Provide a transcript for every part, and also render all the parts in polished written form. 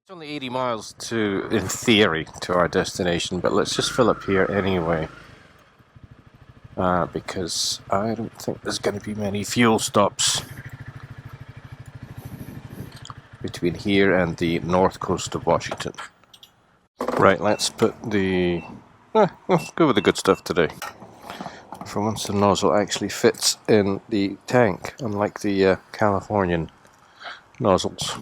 It's only 80 miles to, in theory, to our destination, but let's just fill up here anyway. Because I don't think there's going to be many fuel stops between here and the north coast of Washington. Right, let's put the... let's go with the good stuff today. For once the nozzle actually fits in the tank, unlike the Californian nozzles.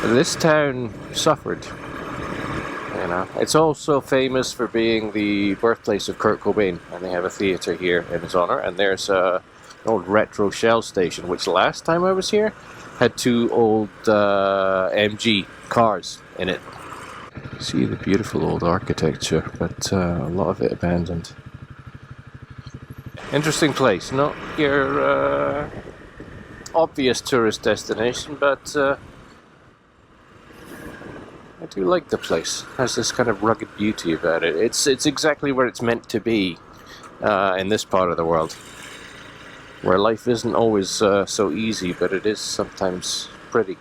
This town suffered, you know. It's also famous for being the birthplace of Kurt Cobain, and they have a theatre here in his honour. And there's an old retro Shell station, which last time I was here had two old MG cars in it. See the beautiful old architecture, but a lot of it abandoned. Interesting place, not your obvious tourist destination, but I do like the place. It has this kind of rugged beauty about it. It's exactly where it's meant to be in this part of the world, where life isn't always so easy, but it is sometimes pretty.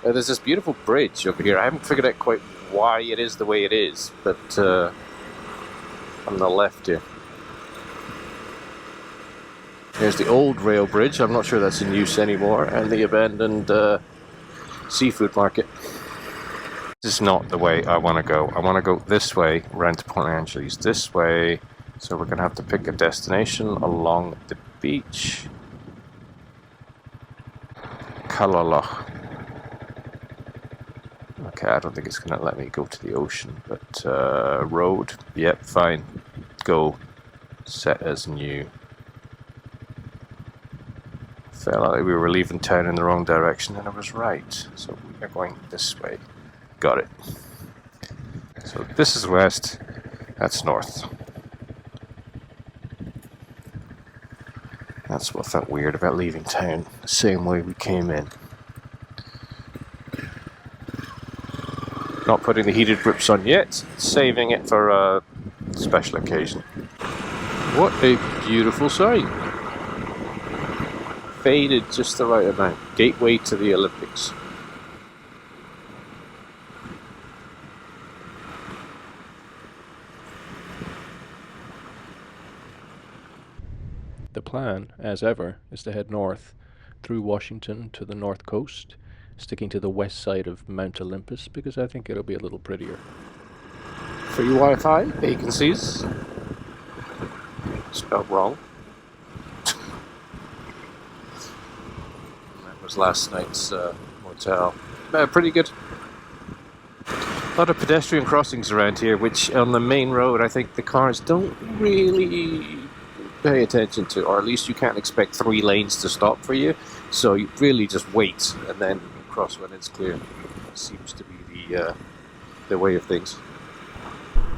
There's this beautiful bridge over here. I haven't figured out quite why it is the way it is, but on the left here. There's the old rail bridge. I'm not sure that's in use anymore, and the abandoned seafood market. This is not the way I want to go. I want to go this way, around to Port Angeles, this way. So we're going to have to pick a destination along the beach. Kalaloch. Okay, I don't think it's going to let me go to the ocean, but road, yep, fine. Go. Set as new. Felt like we were leaving town in the wrong direction, and I was right. So we are going this way. Got it. So this is west, that's north. That's what felt weird about leaving town the same way we came in. Not putting the heated grips on yet, saving it for a special occasion. What a beautiful sight. Faded just the right amount. Gateway to the Olympics. The plan, as ever, is to head north through Washington to the north coast, sticking to the west side of Mount Olympus because I think it'll be a little prettier. Free Wi-Fi, vacancies. Spelled wrong. That was last night's motel. Pretty good. A lot of pedestrian crossings around here, which on the main road I think the cars don't really pay attention to, or at least you can't expect 3 lanes to stop for you, so you really just wait and then cross when it's clear. That seems to be the way of things.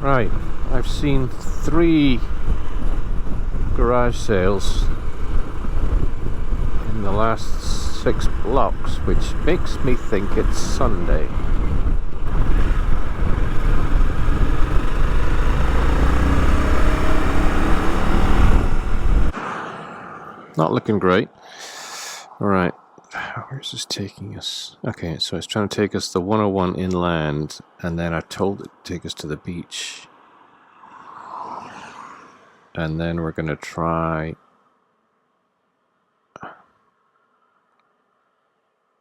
Right, I've seen 3 garage sales in the last 6 blocks, which makes me think it's Sunday. Not looking great. Alright, where's this taking us? Okay, so it's trying to take us the 101 inland, and then I told it to take us to the beach. And then we're going to try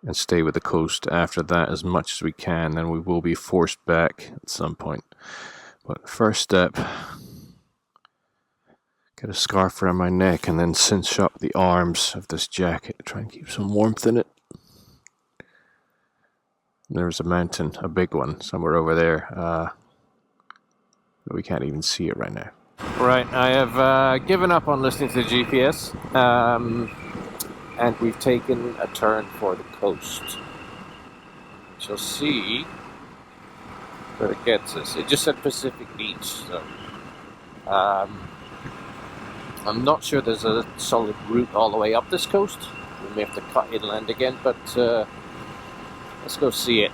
and stay with the coast after that as much as we can, then we will be forced back at some point. But first step, get a scarf around my neck and then cinch up the arms of this jacket to try and keep some warmth in it. There's a mountain, a big one, somewhere over there. But we can't even see it right now. Right, I have given up on listening to the GPS, and we've taken a turn for the coast. We shall see where it gets us. It just said Pacific Beach, so I'm not sure there's a solid route all the way up this coast. We may have to cut inland again, but let's go see it.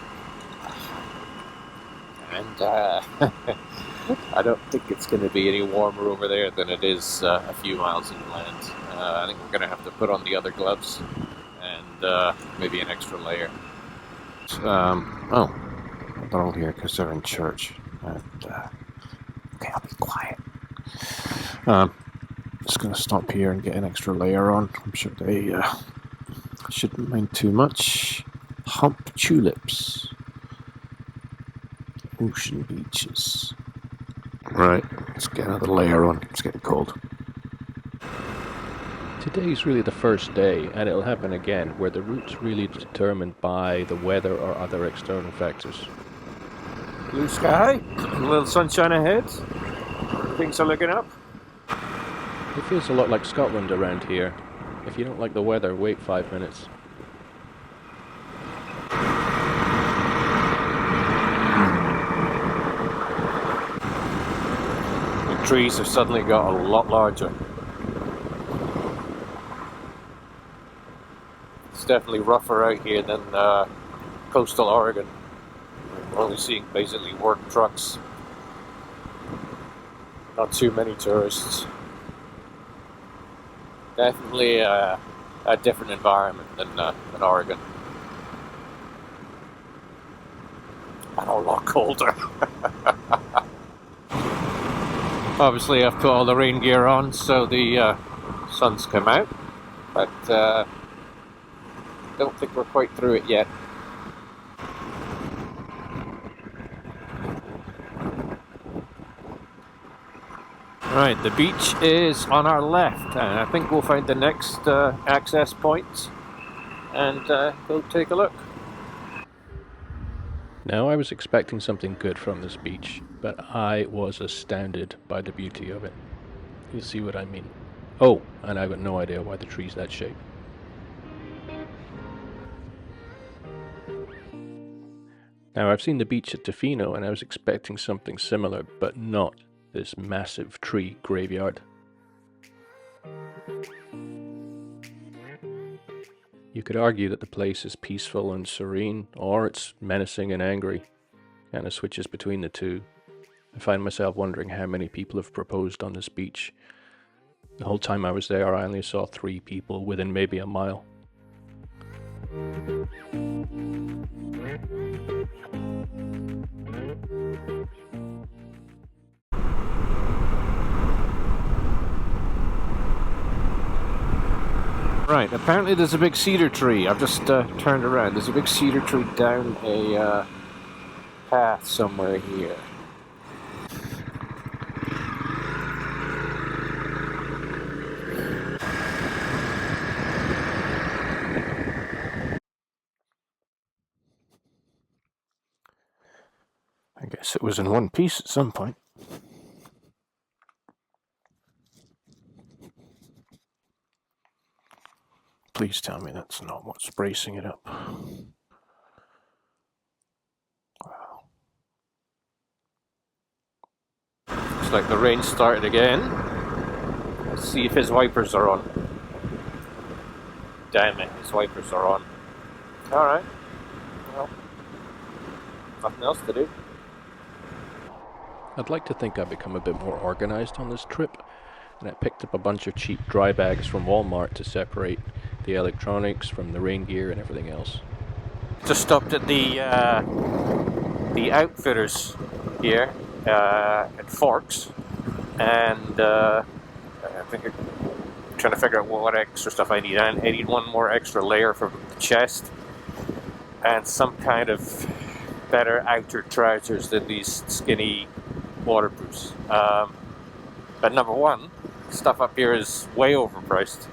And I don't think it's going to be any warmer over there than it is a few miles inland. I think we're going to have to put on the other gloves and maybe an extra layer. Oh, they're all here because they're in church. And, okay, I'll be quiet. Just going to stop here and get an extra layer on. I'm sure they shouldn't mind too much. Hump tulips. Ocean beaches. Right, let's get another layer on. It's getting cold. Today's really the first day, and it'll happen again, where the route's really determined by the weather or other external factors. Blue sky, a little sunshine ahead. Things are looking up. It feels a lot like Scotland around here. If you don't like the weather, wait 5 minutes. The trees have suddenly got a lot larger. It's definitely rougher out here than coastal Oregon. We're only seeing basically work trucks. Not too many tourists. Definitely a different environment than Oregon. And a lot colder. Obviously I've put all the rain gear on so the sun's come out, but don't think we're quite through it yet. Right, the beach is on our left, and I think we'll find the next access point and go take a look. Now, I was expecting something good from this beach, but I was astounded by the beauty of it. You'll see what I mean. Oh, and I've got no idea why the tree's that shape. Now, I've seen the beach at Tofino, and I was expecting something similar, but not this massive tree graveyard. You could argue that the place is peaceful and serene, or it's menacing and angry. Kind of switches between the two. I find myself wondering how many people have proposed on this beach. The whole time I was there, I only saw 3 people within maybe a mile. Right, apparently there's a big cedar tree. I've just turned around. There's a big cedar tree down a path somewhere here. I guess it was in one piece at some point. Please tell me that's not what's bracing it up. Wow. Looks like the rain started again. Let's see if his wipers are on. Damn it, his wipers are on. Alright. Well, nothing else to do. I'd like to think I've become a bit more organized on this trip, and I picked up a bunch of cheap dry bags from Walmart to separate the electronics from the rain gear and everything else. Just stopped at the outfitters here at Forks, and I think I'm trying to figure out what extra stuff I need. I need one more extra layer for the chest, and some kind of better outer trousers than these skinny waterproofs. But number one, stuff up here is way overpriced.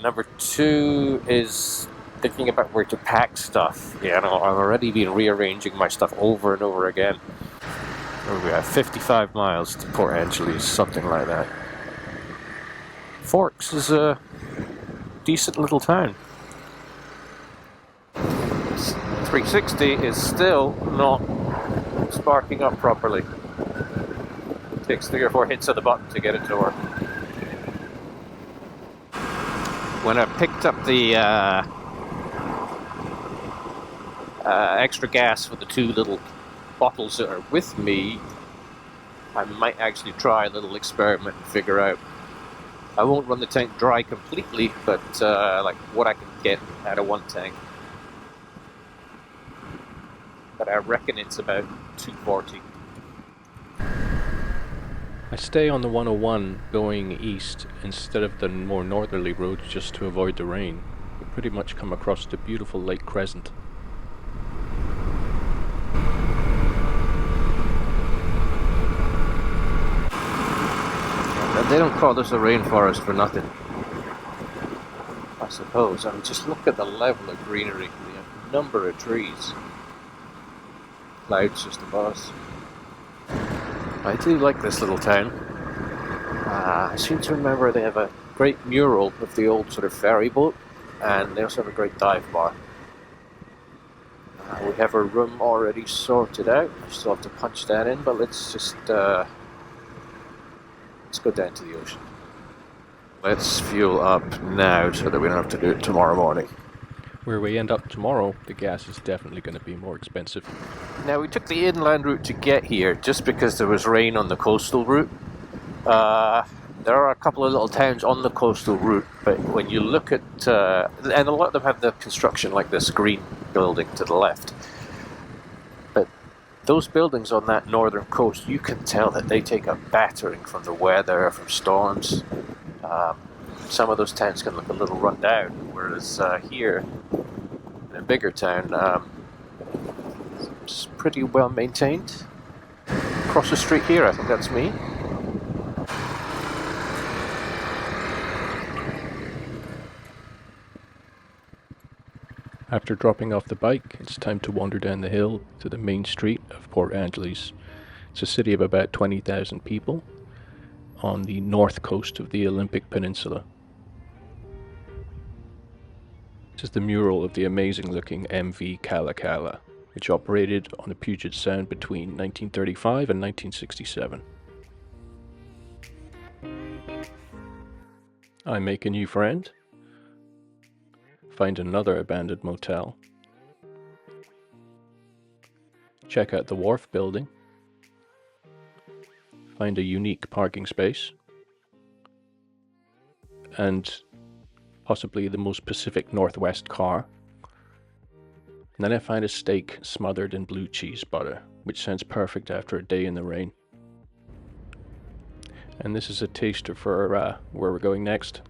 Number two is thinking about where to pack stuff. Yeah, no, I've already been rearranging my stuff over and over again. We have 55 miles to Port Angeles, something like that. Forks is a decent little town. 360 is still not sparking up properly. It takes 3 or 4 hits of the button to get it to work. When I picked up the extra gas for the 2 little bottles that are with me, I might actually try a little experiment and figure out. I won't run the tank dry completely, but like what I can get out of one tank. but I reckon it's about 240. I stay on the 101 going east instead of the more northerly roads just to avoid the rain. We pretty much come across the beautiful Lake Crescent. And they don't call this a rainforest for nothing, I suppose. I mean, just look at the level of greenery, the number of trees. Clouds just above us. I do like this little town. I seem to remember they have a great mural of the old sort of ferry boat, and they also have a great dive bar. We have our room already sorted out. I still have to punch that in, but let's just let's go down to the ocean. Let's fuel up now so that we don't have to do it tomorrow morning. Where we end up tomorrow, the gas is definitely going to be more expensive. Now, we took the inland route to get here just because there was rain on the coastal route. There are a couple of little towns on the coastal route, but when you look at... and a lot of them have the construction like this green building to the left. But those buildings on that northern coast, you can tell that they take a battering from the weather, from storms. Some of those towns can look a little run down, whereas here, in a bigger town, it's pretty well maintained. Across the street here, I think that's me. After dropping off the bike, it's time to wander down the hill to the main street of Port Angeles. It's a city of about 20,000 people on the north coast of the Olympic Peninsula. This is the mural of the amazing-looking MV Kalakala, which operated on the Puget Sound between 1935 and 1967. I make a new friend, find another abandoned motel, check out the wharf building, find a unique parking space, and possibly the most Pacific Northwest car. And then I find a steak smothered in blue cheese butter, which sounds perfect after a day in the rain. And this is a taster for where we're going next.